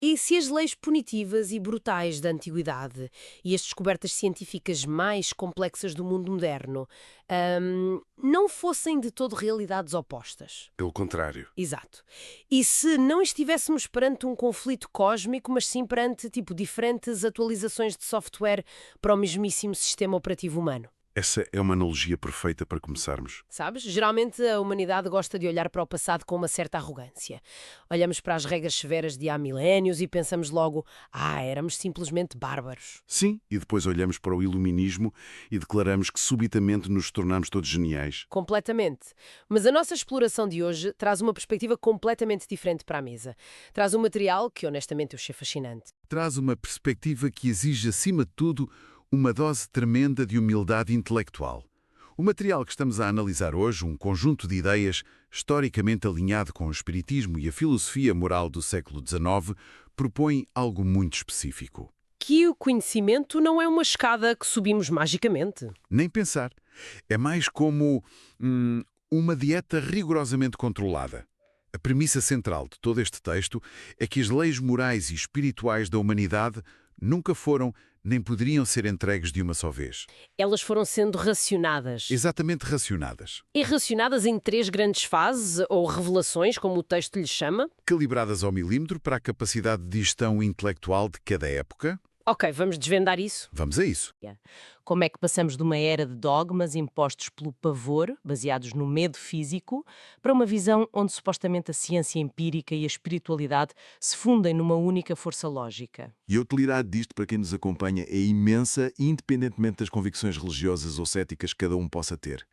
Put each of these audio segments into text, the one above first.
E se as leis punitivas e brutais da antiguidade e as descobertas científicas mais complexas do mundo moderno não fossem de todo realidades opostas? Pelo contrário. Exato. E se não estivéssemos perante um conflito cósmico, mas sim perante, tipo, diferentes atualizações de software para o mesmíssimo sistema operativo humano? Essa é uma analogia perfeita para começarmos. Sabes? Geralmente a humanidade gosta de olhar para o passado com uma certa arrogância. Olhamos para as regras severas de há milénios e pensamos logo, éramos simplesmente bárbaros. Sim, e depois olhamos para o iluminismo e declaramos que subitamente nos tornamos todos geniais. Completamente. Mas a nossa exploração de hoje traz uma perspectiva completamente diferente para a mesa. Traz um material que honestamente eu achei fascinante. Traz uma perspectiva que exige, acima de tudo, uma dose tremenda de humildade intelectual. O material que estamos a analisar hoje, um conjunto de ideias historicamente alinhado com o espiritismo e a filosofia moral do século XIX, propõe algo muito específico. Que o conhecimento não é uma escada que subimos magicamente. Nem pensar. É mais como uma dieta rigorosamente controlada. A premissa central de todo este texto é que as leis morais e espirituais da humanidade nunca foram nem poderiam ser entregues de uma só vez. Elas foram sendo racionadas. Exatamente racionadas. E racionadas em três grandes fases, ou revelações, como o texto lhe chama. Calibradas ao milímetro para a capacidade de gestão intelectual de cada época. Ok, vamos desvendar isso. Vamos a isso. Como é que passamos de uma era de dogmas impostos pelo pavor, baseados no medo físico, para uma visão onde supostamente a ciência empírica e a espiritualidade se fundem numa única força lógica? E a utilidade disto para quem nos acompanha é imensa, independentemente das convicções religiosas ou céticas que cada um possa ter.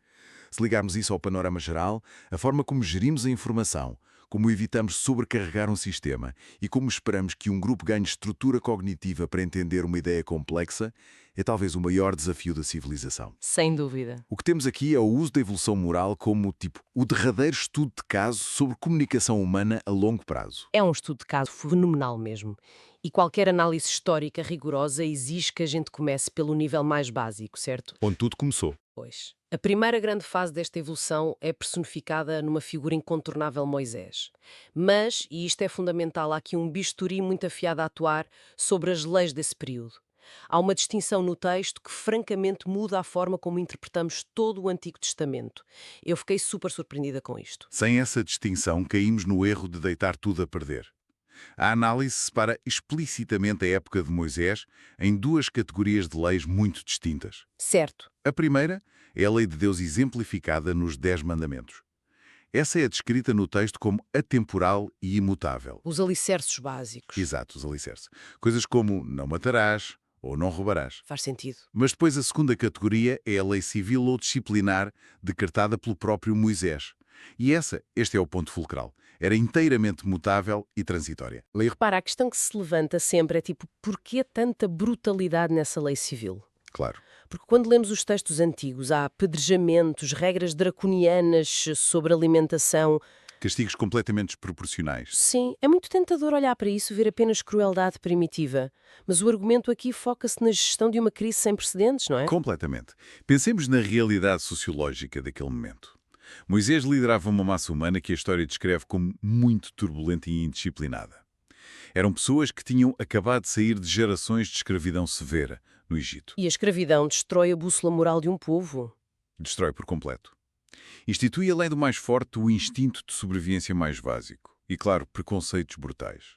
Se ligarmos isso ao panorama geral, a forma como gerimos a informação, como evitamos sobrecarregar um sistema e como esperamos que um grupo ganhe estrutura cognitiva para entender uma ideia complexa, é talvez o maior desafio da civilização. Sem dúvida. O que temos aqui é o uso da evolução moral como, o derradeiro estudo de caso sobre comunicação humana a longo prazo. É um estudo de caso fenomenal mesmo. E qualquer análise histórica rigorosa exige que a gente comece pelo nível mais básico, certo? Onde tudo começou. Pois. A primeira grande fase desta evolução é personificada numa figura incontornável, Moisés. Mas, e isto é fundamental, há aqui um bisturi muito afiado a atuar sobre as leis desse período. Há uma distinção no texto que francamente muda a forma como interpretamos todo o Antigo Testamento. Eu fiquei super surpreendida com isto. Sem essa distinção, caímos no erro de deitar tudo a perder. A análise separa explicitamente a época de Moisés em duas categorias de leis muito distintas. Certo. A primeira é a lei de Deus exemplificada nos 10 mandamentos. Essa é descrita no texto como atemporal e imutável. Os alicerces básicos. Exato, os alicerces. Coisas como não matarás ou não roubarás. Faz sentido. Mas depois a segunda categoria é a lei civil ou disciplinar decretada pelo próprio Moisés. E este é o ponto fulcral. Era inteiramente mutável e transitória. Repara, a questão que se levanta sempre é tipo, porquê tanta brutalidade nessa lei civil? Claro. Porque quando lemos os textos antigos, há apedrejamentos, regras draconianas sobre alimentação. Castigos completamente desproporcionais. Sim, é muito tentador olhar para isso e ver apenas crueldade primitiva. Mas o argumento aqui foca-se na gestão de uma crise sem precedentes, não é? Completamente. Pensemos na realidade sociológica daquele momento. Moisés liderava uma massa humana que a história descreve como muito turbulenta e indisciplinada. Eram pessoas que tinham acabado de sair de gerações de escravidão severa no Egito. E a escravidão destrói a bússola moral de um povo. Destrói por completo. Institui, além do mais forte, o instinto de sobrevivência mais básico. E, claro, preconceitos brutais.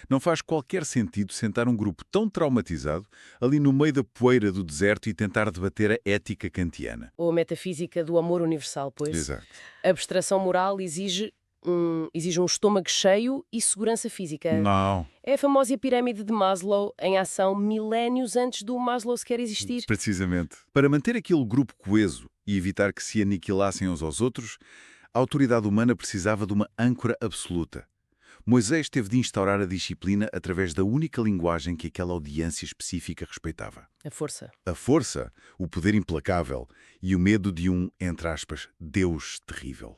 Não faz qualquer sentido sentar um grupo tão traumatizado ali no meio da poeira do deserto e tentar debater a ética kantiana. Ou a metafísica do amor universal, pois. Exato. A abstração moral exige um estômago cheio e segurança física. Não. É a famosa pirâmide de Maslow em ação milénios antes do Maslow sequer existir. Precisamente. Para manter aquele grupo coeso e evitar que se aniquilassem uns aos outros, a autoridade humana precisava de uma âncora absoluta. Moisés teve de instaurar a disciplina através da única linguagem que aquela audiência específica respeitava. A força. A força, o poder implacável e o medo de um, entre aspas, Deus terrível.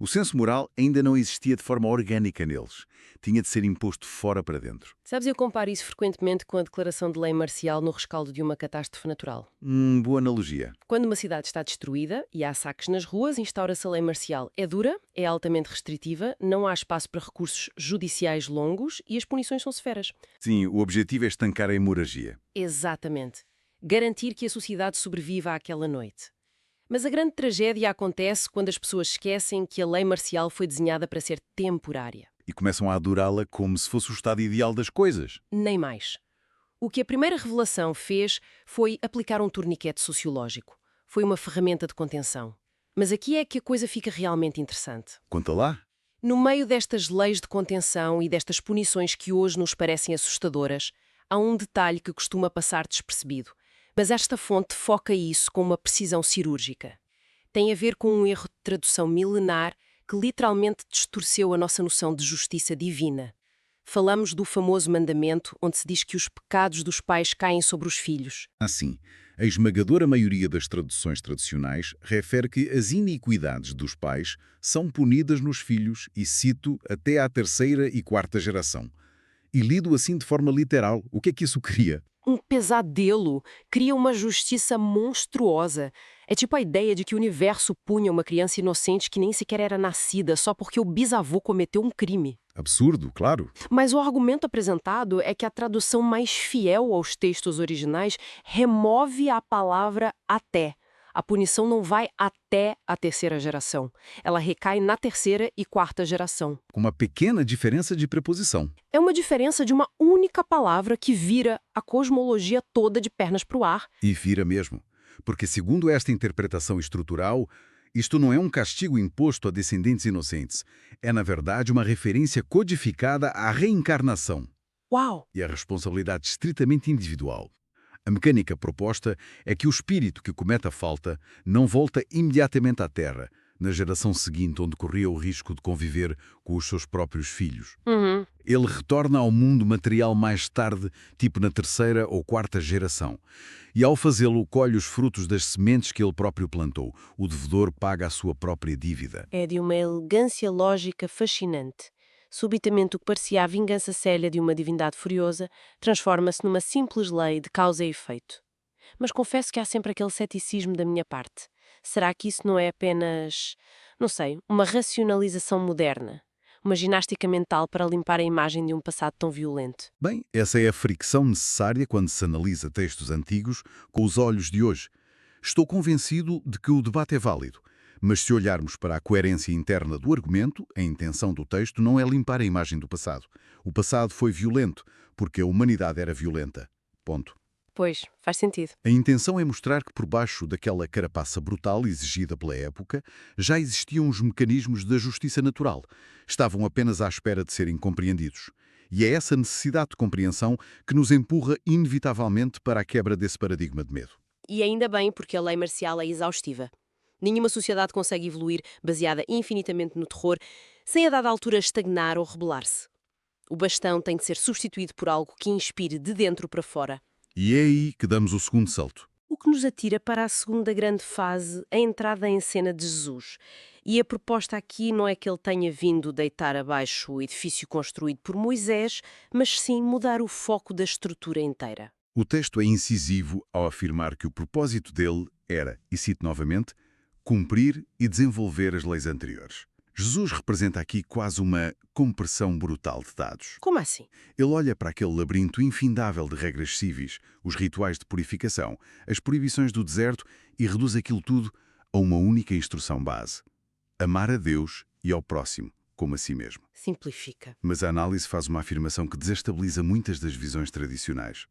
O senso moral ainda não existia de forma orgânica neles. Tinha de ser imposto fora para dentro. Sabes, eu comparo isso frequentemente com a declaração de lei marcial no rescaldo de uma catástrofe natural. Boa analogia. Quando uma cidade está destruída e há saques nas ruas, instaura-se a lei marcial. É dura, é altamente restritiva, não há espaço para recursos judiciais longos e as punições são severas. Sim, o objetivo é estancar a hemorragia. Exatamente. Garantir que a sociedade sobreviva àquela noite. Mas a grande tragédia acontece quando as pessoas esquecem que a lei marcial foi desenhada para ser temporária. E começam a adorá-la como se fosse o estado ideal das coisas. Nem mais. O que a primeira revelação fez foi aplicar um torniquete sociológico. Foi uma ferramenta de contenção. Mas aqui é que a coisa fica realmente interessante. Conta lá. No meio destas leis de contenção e destas punições que hoje nos parecem assustadoras, há um detalhe que costuma passar despercebido. Mas esta fonte foca isso com uma precisão cirúrgica. Tem a ver com um erro de tradução milenar que literalmente distorceu a nossa noção de justiça divina. Falamos do famoso mandamento onde se diz que os pecados dos pais caem sobre os filhos. Assim, a esmagadora maioria das traduções tradicionais refere que as iniquidades dos pais são punidas nos filhos, e cito, até à terceira e quarta geração. E lido assim de forma literal, o que é que isso cria? Um pesadelo, cria uma justiça monstruosa. É tipo a ideia de que o universo punha uma criança inocente que nem sequer era nascida só porque o bisavô cometeu um crime. Absurdo, claro. Mas o argumento apresentado é que a tradução mais fiel aos textos originais remove a palavra até. A punição não vai até a terceira geração. Ela recai na terceira e quarta geração. Com uma pequena diferença de preposição. É uma diferença de uma única palavra que vira a cosmologia toda de pernas para o ar. E vira mesmo. Porque, segundo esta interpretação estrutural, isto não é um castigo imposto a descendentes inocentes. É, na verdade, uma referência codificada à reencarnação. Uau! E a responsabilidade estritamente individual. A mecânica proposta é que o espírito que comete a falta não volta imediatamente à Terra, na geração seguinte, onde corria o risco de conviver com os seus próprios filhos. Ele retorna ao mundo material mais tarde, tipo na terceira ou quarta geração. E ao fazê-lo, colhe os frutos das sementes que ele próprio plantou. O devedor paga a sua própria dívida. É de uma elegância lógica fascinante. Subitamente o que parecia a vingança séria de uma divindade furiosa transforma-se numa simples lei de causa e efeito. Mas confesso que há sempre aquele ceticismo da minha parte. Será que isso não é apenas, não sei, uma racionalização moderna? Uma ginástica mental para limpar a imagem de um passado tão violento? Bem, essa é a fricção necessária quando se analisa textos antigos com os olhos de hoje. Estou convencido de que o debate é válido. Mas se olharmos para a coerência interna do argumento, a intenção do texto não é limpar a imagem do passado. O passado foi violento, porque a humanidade era violenta. Ponto. Pois, faz sentido. A intenção é mostrar que por baixo daquela carapaça brutal exigida pela época, já existiam os mecanismos da justiça natural. Estavam apenas à espera de serem compreendidos. E é essa necessidade de compreensão que nos empurra inevitavelmente para a quebra desse paradigma de medo. E ainda bem, porque a lei marcial é exaustiva. Nenhuma sociedade consegue evoluir baseada infinitamente no terror, sem a dada altura estagnar ou rebelar-se. O bastão tem de ser substituído por algo que inspire de dentro para fora. E é aí que damos o segundo salto. O que nos atira para a segunda grande fase, a entrada em cena de Jesus. E a proposta aqui não é que ele tenha vindo deitar abaixo o edifício construído por Moisés, mas sim mudar o foco da estrutura inteira. O texto é incisivo ao afirmar que o propósito dele era, e cito novamente, cumprir e desenvolver as leis anteriores. Jesus representa aqui quase uma compressão brutal de dados. Como assim? Ele olha para aquele labirinto infindável de regras cíveis, os rituais de purificação, as proibições do deserto e reduz aquilo tudo a uma única instrução base. Amar a Deus e ao próximo, como a si mesmo. Simplifica. Mas a análise faz uma afirmação que desestabiliza muitas das visões tradicionais.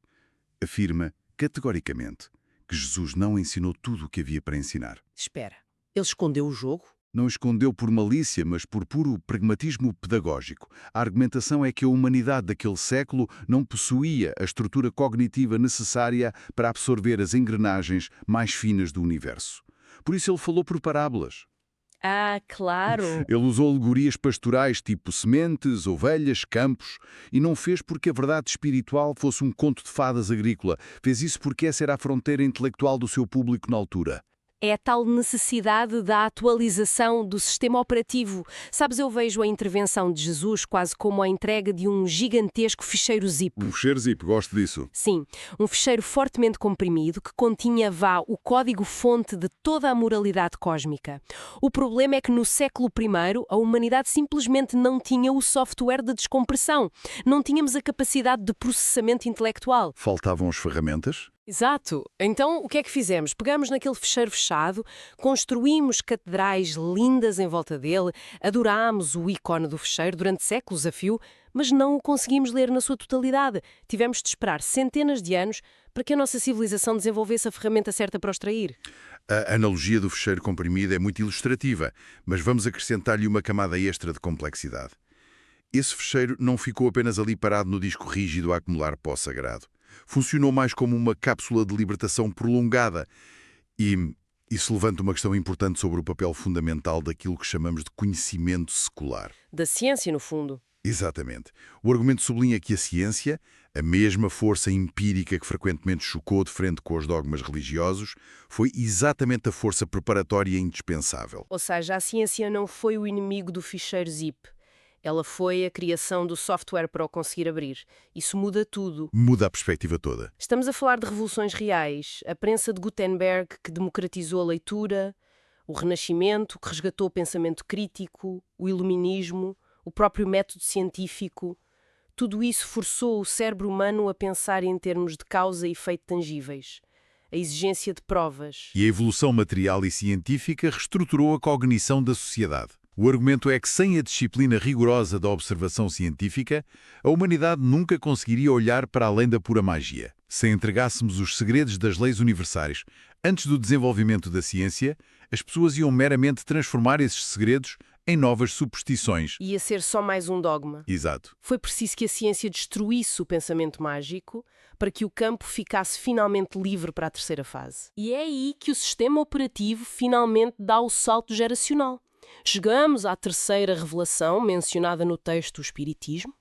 Afirma, categoricamente, que Jesus não ensinou tudo o que havia para ensinar. Espera, ele escondeu o jogo? Não escondeu por malícia, mas por puro pragmatismo pedagógico. A argumentação é que a humanidade daquele século não possuía a estrutura cognitiva necessária para absorver as engrenagens mais finas do universo. Por isso ele falou por parábolas. Ah, claro! Ele usou alegorias pastorais tipo sementes, ovelhas, campos, e não fez porque a verdade espiritual fosse um conto de fadas agrícola. Fez isso porque essa era a fronteira intelectual do seu público na altura. É a tal necessidade da atualização do sistema operativo. Sabes, eu vejo a intervenção de Jesus quase como a entrega de um gigantesco ficheiro zip. Um fecheiro zip, gosto disso. Sim, um ficheiro fortemente comprimido que continha, o código-fonte de toda a moralidade cósmica. O problema é que no século I a humanidade simplesmente não tinha o software de descompressão. Não tínhamos a capacidade de processamento intelectual. Faltavam as ferramentas? Exato. Então, o que é que fizemos? Pegamos naquele ficheiro fechado, construímos catedrais lindas em volta dele, adorámos o ícone do ficheiro durante séculos a fio, mas não o conseguimos ler na sua totalidade. Tivemos de esperar centenas de anos para que a nossa civilização desenvolvesse a ferramenta certa para o extrair. A analogia do fecheiro comprimido é muito ilustrativa, mas vamos acrescentar-lhe uma camada extra de complexidade. Esse fecheiro não ficou apenas ali parado no disco rígido a acumular pó sagrado. Funcionou mais como uma cápsula de libertação prolongada. E isso levanta uma questão importante sobre o papel fundamental daquilo que chamamos de conhecimento secular. Da ciência, no fundo. Exatamente. O argumento sublinha que a ciência, a mesma força empírica que frequentemente chocou de frente com os dogmas religiosos, foi exatamente a força preparatória indispensável. Ou seja, a ciência não foi o inimigo do ficheiro zip. Ela foi a criação do software para o conseguir abrir. Isso muda tudo. Muda a perspectiva toda. Estamos a falar de revoluções reais. A prensa de Gutenberg, que democratizou a leitura, o Renascimento, que resgatou o pensamento crítico, o Iluminismo, o próprio método científico. Tudo isso forçou o cérebro humano a pensar em termos de causa e efeito tangíveis. A exigência de provas. E a evolução material e científica reestruturou a cognição da sociedade. O argumento é que, sem a disciplina rigorosa da observação científica, a humanidade nunca conseguiria olhar para além da pura magia. Se entregássemos os segredos das leis universais antes do desenvolvimento da ciência, as pessoas iam meramente transformar esses segredos em novas superstições. Ia ser só mais um dogma. Exato. Foi preciso que a ciência destruísse o pensamento mágico para que o campo ficasse finalmente livre para a terceira fase. E é aí que o sistema operativo finalmente dá o salto geracional. Chegamos à terceira revelação mencionada no texto do Espiritismo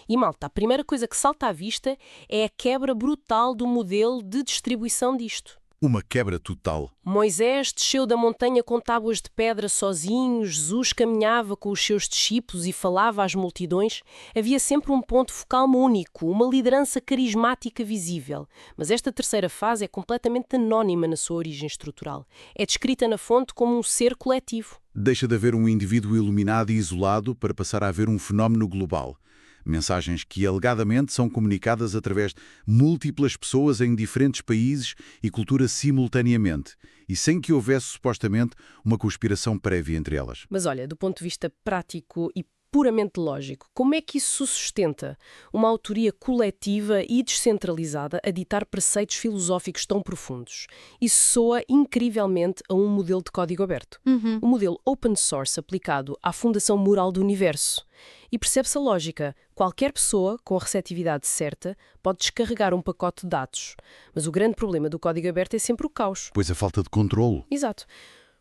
e, malta, a primeira coisa que salta à vista é a quebra brutal do modelo de distribuição disto. Uma quebra total. Moisés desceu da montanha com tábuas de pedra sozinho, Jesus caminhava com os seus discípulos e falava às multidões. Havia sempre um ponto focal único, uma liderança carismática visível. Mas esta terceira fase é completamente anónima na sua origem estrutural. É descrita na fonte como um ser coletivo. Deixa de haver um indivíduo iluminado e isolado para passar a haver um fenómeno global. Mensagens que alegadamente são comunicadas através de múltiplas pessoas em diferentes países e culturas simultaneamente, e sem que houvesse supostamente uma conspiração prévia entre elas. Mas olha, do ponto de vista prático e puramente lógico, como é que isso sustenta uma autoria coletiva e descentralizada a ditar preceitos filosóficos tão profundos? Isso soa incrivelmente a um modelo de código aberto. Um modelo open source aplicado à fundação moral do universo. E percebe-se a lógica. Qualquer pessoa, com a receptividade certa, pode descarregar um pacote de dados. Mas o grande problema do código aberto é sempre o caos. Pois a falta de controlo. Exato.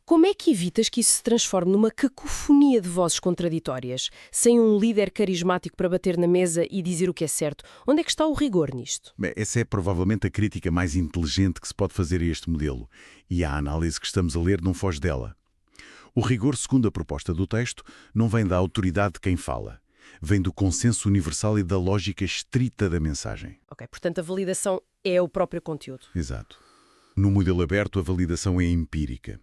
Como é que evitas que isso se transforme numa cacofonia de vozes contraditórias, sem um líder carismático para bater na mesa e dizer o que é certo? Onde é que está o rigor nisto? Bem, essa é provavelmente a crítica mais inteligente que se pode fazer a este modelo. E a análise que estamos a ler não foge dela. O rigor, segundo a proposta do texto, não vem da autoridade de quem fala. Vem do consenso universal e da lógica estrita da mensagem. Ok, portanto a validação é o próprio conteúdo. Exato. No modelo aberto, a validação é empírica.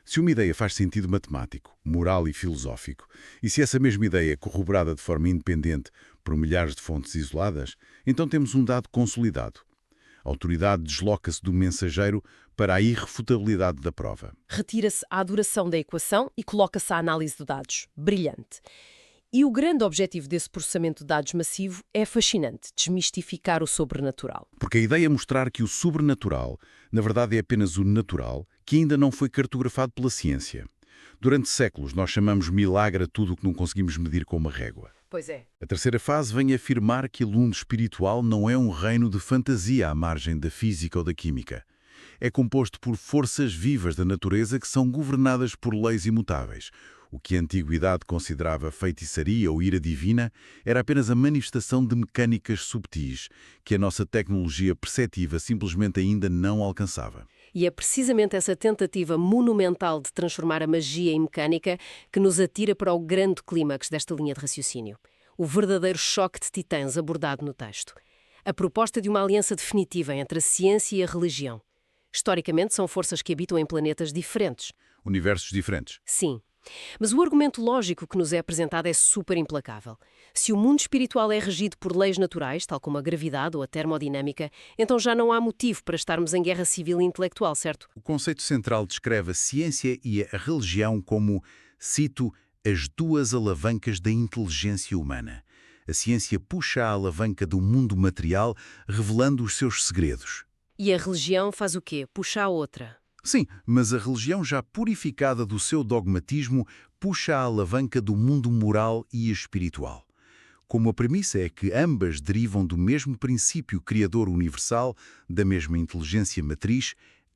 Se uma ideia faz sentido matemático, moral e filosófico, e se essa mesma ideia é corroborada de forma independente por milhares de fontes isoladas, então temos um dado consolidado. A autoridade desloca-se do mensageiro para a irrefutabilidade da prova. Retira-se a adoração da equação e coloca-se à análise de dados. Brilhante. E o grande objetivo desse processamento de dados massivo é fascinante, desmistificar o sobrenatural. Porque a ideia é mostrar que o sobrenatural, na verdade, é apenas o natural, que ainda não foi cartografado pela ciência. Durante séculos, nós chamamos milagre a tudo o que não conseguimos medir com uma régua. Pois é. A terceira fase vem afirmar que o mundo espiritual não é um reino de fantasia à margem da física ou da química. É composto por forças vivas da natureza que são governadas por leis imutáveis. O que a antiguidade considerava feitiçaria ou ira divina era apenas a manifestação de mecânicas subtis que a nossa tecnologia perceptiva simplesmente ainda não alcançava. E é precisamente essa tentativa monumental de transformar a magia em mecânica que nos atira para o grande clímax desta linha de raciocínio. O verdadeiro choque de titãs abordado no texto. A proposta de uma aliança definitiva entre a ciência e a religião. Historicamente, são forças que habitam em planetas diferentes. Universos diferentes. Sim. Mas o argumento lógico que nos é apresentado é super implacável. Se o mundo espiritual é regido por leis naturais, tal como a gravidade ou a termodinâmica, então já não há motivo para estarmos em guerra civil e intelectual, certo? O conceito central descreve a ciência e a religião como, cito, as duas alavancas da inteligência humana. A ciência puxa a alavanca do mundo material, revelando os seus segredos. E a religião faz o quê? Puxa a outra. Sim, mas a religião já purificada do seu dogmatismo puxa a alavanca do mundo moral e espiritual. Como a premissa é que ambas derivam do mesmo princípio criador universal, da mesma inteligência matriz,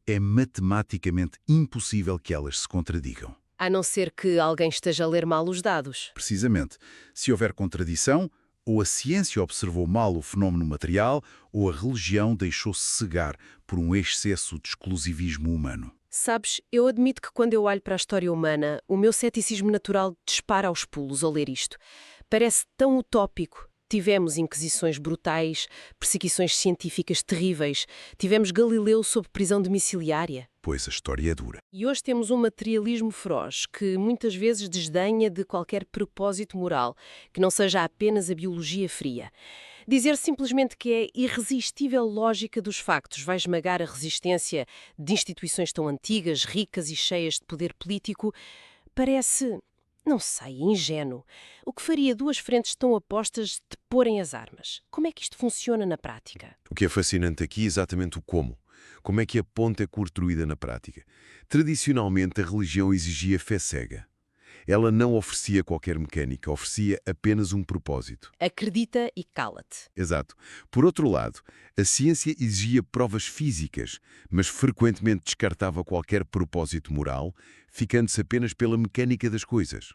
é matematicamente impossível que elas se contradigam. A não ser que alguém esteja a ler mal os dados. Precisamente, se houver contradição, ou a ciência observou mal o fenómeno material, ou a religião deixou-se cegar por um excesso de exclusivismo humano. Sabes, eu admito que quando eu olho para a história humana, o meu ceticismo natural dispara aos pulos ao ler isto. Parece tão utópico. Tivemos inquisições brutais, perseguições científicas terríveis, tivemos Galileu sob prisão domiciliária. Pois a história é dura. E hoje temos um materialismo feroz que muitas vezes desdenha de qualquer propósito moral, que não seja apenas a biologia fria. Dizer simplesmente que é irresistível lógica dos factos vai esmagar a resistência de instituições tão antigas, ricas e cheias de poder político parece, não sei, ingênuo. O que faria duas frentes tão opostas de porem as armas? Como é que isto funciona na prática? O que é fascinante aqui é exatamente o como. Como é que a ponte é construída na prática? Tradicionalmente, a religião exigia fé cega. Ela não oferecia qualquer mecânica, oferecia apenas um propósito. Acredita e cala-te. Exato. Por outro lado, a ciência exigia provas físicas, mas frequentemente descartava qualquer propósito moral, ficando-se apenas pela mecânica das coisas.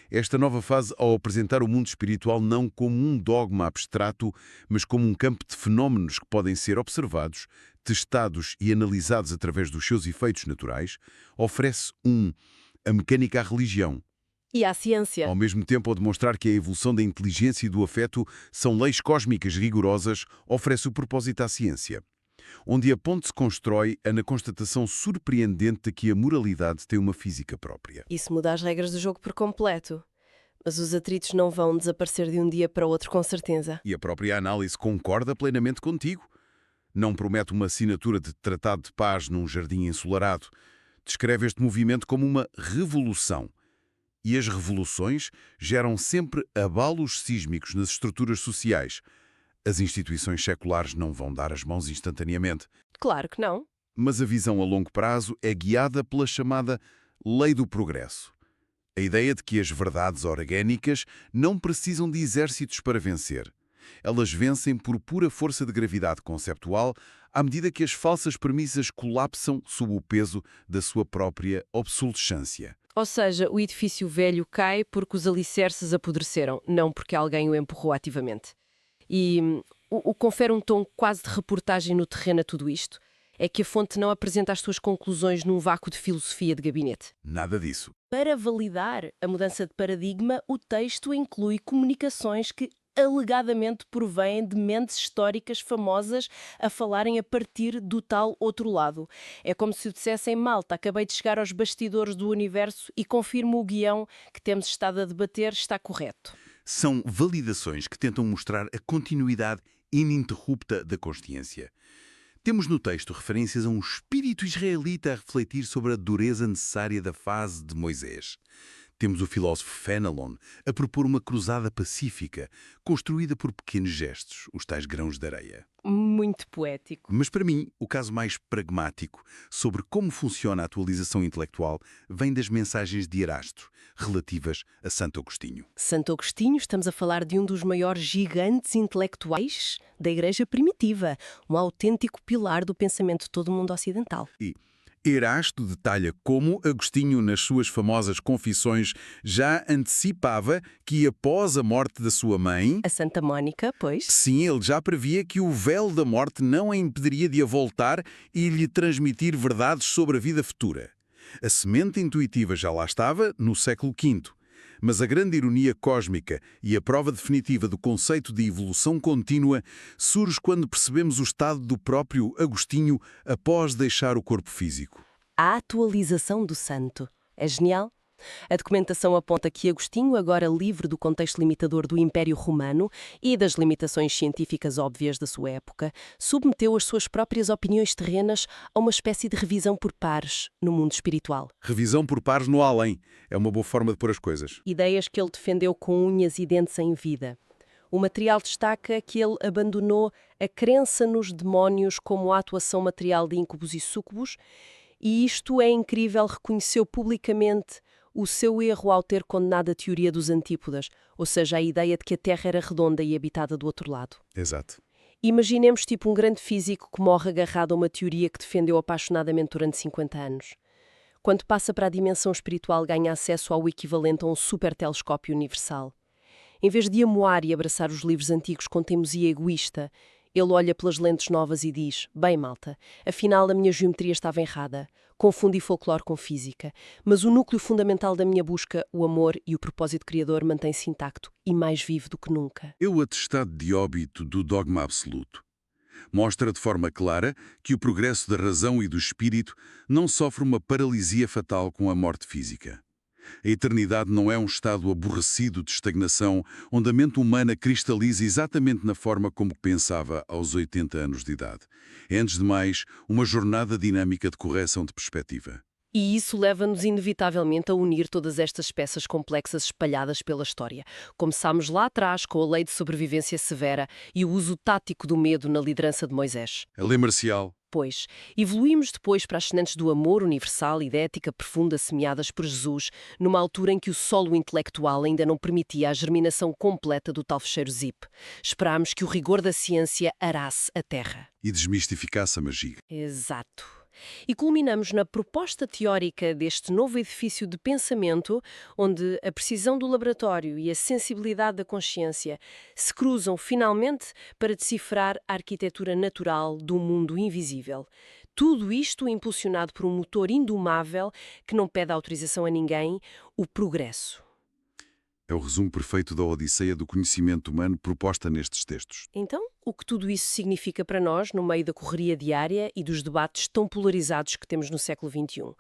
Esta nova fase, ao apresentar o mundo espiritual não como um dogma abstrato, mas como um campo de fenómenos que podem ser observados, testados e analisados através dos seus efeitos naturais, oferece a mecânica à religião. E à ciência? Ao mesmo tempo, ao demonstrar que a evolução da inteligência e do afeto são leis cósmicas rigorosas, oferece o propósito à ciência. Onde a ponte se constrói é na constatação surpreendente de que a moralidade tem uma física própria. Isso muda as regras do jogo por completo. Mas os atritos não vão desaparecer de um dia para o outro, com certeza. E a própria análise concorda plenamente contigo. Não promete uma assinatura de tratado de paz num jardim ensolarado. Descreve este movimento como uma revolução. E as revoluções geram sempre abalos sísmicos nas estruturas sociais. As instituições seculares não vão dar as mãos instantaneamente. Claro que não. Mas a visão a longo prazo é guiada pela chamada lei do progresso. A ideia de que as verdades orgânicas não precisam de exércitos para vencer. Elas vencem por pura força de gravidade conceptual à medida que as falsas premissas colapsam sob o peso da sua própria obsolescência. Ou seja, o edifício velho cai porque os alicerces apodreceram, não porque alguém o empurrou ativamente. E o que confere um tom quase de reportagem no terreno a tudo isto é que a fonte não apresenta as suas conclusões num vácuo de filosofia de gabinete. Nada disso. Para validar a mudança de paradigma, o texto inclui comunicações que alegadamente provêm de mentes históricas famosas a falarem a partir do tal outro lado. É como se o dissessem: malta, acabei de chegar aos bastidores do universo e confirmo o guião que temos estado a debater está correto. São validações que tentam mostrar a continuidade ininterrupta da consciência. Temos no texto referências a um espírito israelita a refletir sobre a dureza necessária da fase de Moisés. Temos o filósofo Fenelon a propor uma cruzada pacífica, construída por pequenos gestos, os tais grãos de areia. Muito poético. Mas para mim, o caso mais pragmático sobre como funciona a atualização intelectual vem das mensagens de Erasto, relativas a Santo Agostinho. Santo Agostinho, estamos a falar de um dos maiores gigantes intelectuais da Igreja primitiva, um autêntico pilar do pensamento de todo o mundo ocidental. E Erasto detalha como Agostinho, nas suas famosas Confissões, já antecipava que, após a morte da sua mãe, A Santa Mónica, pois. sim, ele já previa que o véu da morte não a impediria de a voltar e lhe transmitir verdades sobre a vida futura. A semente intuitiva já lá estava no século V, mas a grande ironia cósmica e a prova definitiva do conceito de evolução contínua surge quando percebemos o estado do próprio Agostinho após deixar o corpo físico. A atualização do santo. É genial. A documentação aponta que Agostinho, agora livre do contexto limitador do Império Romano e das limitações científicas óbvias da sua época, submeteu as suas próprias opiniões terrenas a uma espécie de revisão por pares no mundo espiritual. Revisão por pares no além. É uma boa forma de pôr as coisas. Ideias que ele defendeu com unhas e dentes em vida. O material destaca que ele abandonou a crença nos demónios como a atuação material de íncubos e súcubos, e isto é incrível, reconheceu publicamente o seu erro ao ter condenado a teoria dos antípodas, ou seja, a ideia de que a Terra era redonda e habitada do outro lado. Exato. Imaginemos tipo um grande físico que morre agarrado a uma teoria que defendeu apaixonadamente durante 50 anos. Quando passa para a dimensão espiritual, ganha acesso ao equivalente a um supertelescópio universal. Em vez de amoar e abraçar os livros antigos com teimosia egoísta, ele olha pelas lentes novas e diz: bem, malta, afinal a minha geometria estava errada. Confundi folclore com física, mas o núcleo fundamental da minha busca, o amor e o propósito criador, mantém-se intacto e mais vivo do que nunca. É o atestado de óbito do dogma absoluto. Mostra de forma clara que o progresso da razão e do espírito não sofre uma paralisia fatal com a morte física. A eternidade não é um estado aborrecido de estagnação, onde a mente humana cristaliza exatamente na forma como pensava aos 80 anos de idade. É, antes de mais, uma jornada dinâmica de correção de perspectiva. E isso leva-nos inevitavelmente a unir todas estas peças complexas espalhadas pela história. Começámos lá atrás com a lei de sobrevivência severa e o uso tático do medo na liderança de Moisés. A lei marcial. Pois, evoluímos depois para as sementes do amor universal e da ética profunda semeadas por Jesus, numa altura em que o solo intelectual ainda não permitia a germinação completa do tal fecheiro zip. Esperámos que o rigor da ciência arasse a terra. E desmistificasse a magia. Exato. E culminamos na proposta teórica deste novo edifício de pensamento, onde a precisão do laboratório e a sensibilidade da consciência se cruzam finalmente para decifrar a arquitetura natural do mundo invisível. Tudo isto impulsionado por um motor indomável que não pede autorização a ninguém, o progresso. É o resumo perfeito da odisseia do conhecimento humano proposta nestes textos. Então, o que tudo isso significa para nós no meio da correria diária e dos debates tão polarizados que temos no século XXI?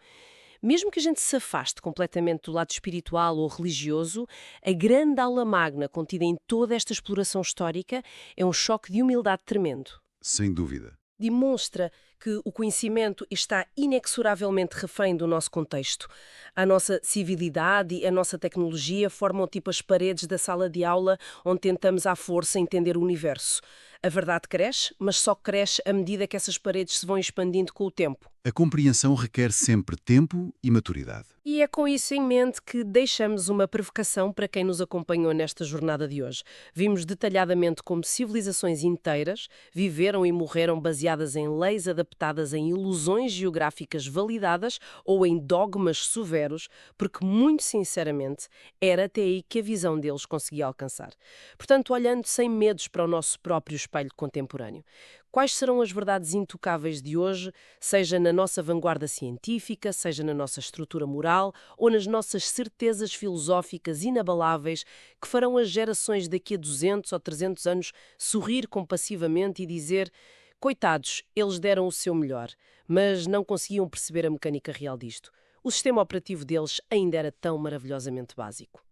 Mesmo que a gente se afaste completamente do lado espiritual ou religioso, a grande aula magna contida em toda esta exploração histórica é um choque de humildade tremendo. Sem dúvida. Demonstra que o conhecimento está inexoravelmente refém do nosso contexto. A nossa civilidade e a nossa tecnologia formam tipo as paredes da sala de aula onde tentamos à força entender o universo. A verdade cresce, mas só cresce à medida que essas paredes se vão expandindo com o tempo. A compreensão requer sempre tempo e maturidade. E é com isso em mente que deixamos uma provocação para quem nos acompanhou nesta jornada de hoje. Vimos detalhadamente como civilizações inteiras viveram e morreram baseadas em leis adaptadas em ilusões geográficas validadas ou em dogmas severos, porque, muito sinceramente, era até aí que a visão deles conseguia alcançar. Portanto, olhando sem medos para o nosso próprio espelho contemporâneo. Quais serão as verdades intocáveis de hoje, seja na nossa vanguarda científica, seja na nossa estrutura moral ou nas nossas certezas filosóficas inabaláveis que farão as gerações daqui a 200 ou 300 anos sorrir compassivamente e dizer: coitados, eles deram o seu melhor, mas não conseguiam perceber a mecânica real disto. O sistema operativo deles ainda era tão maravilhosamente básico.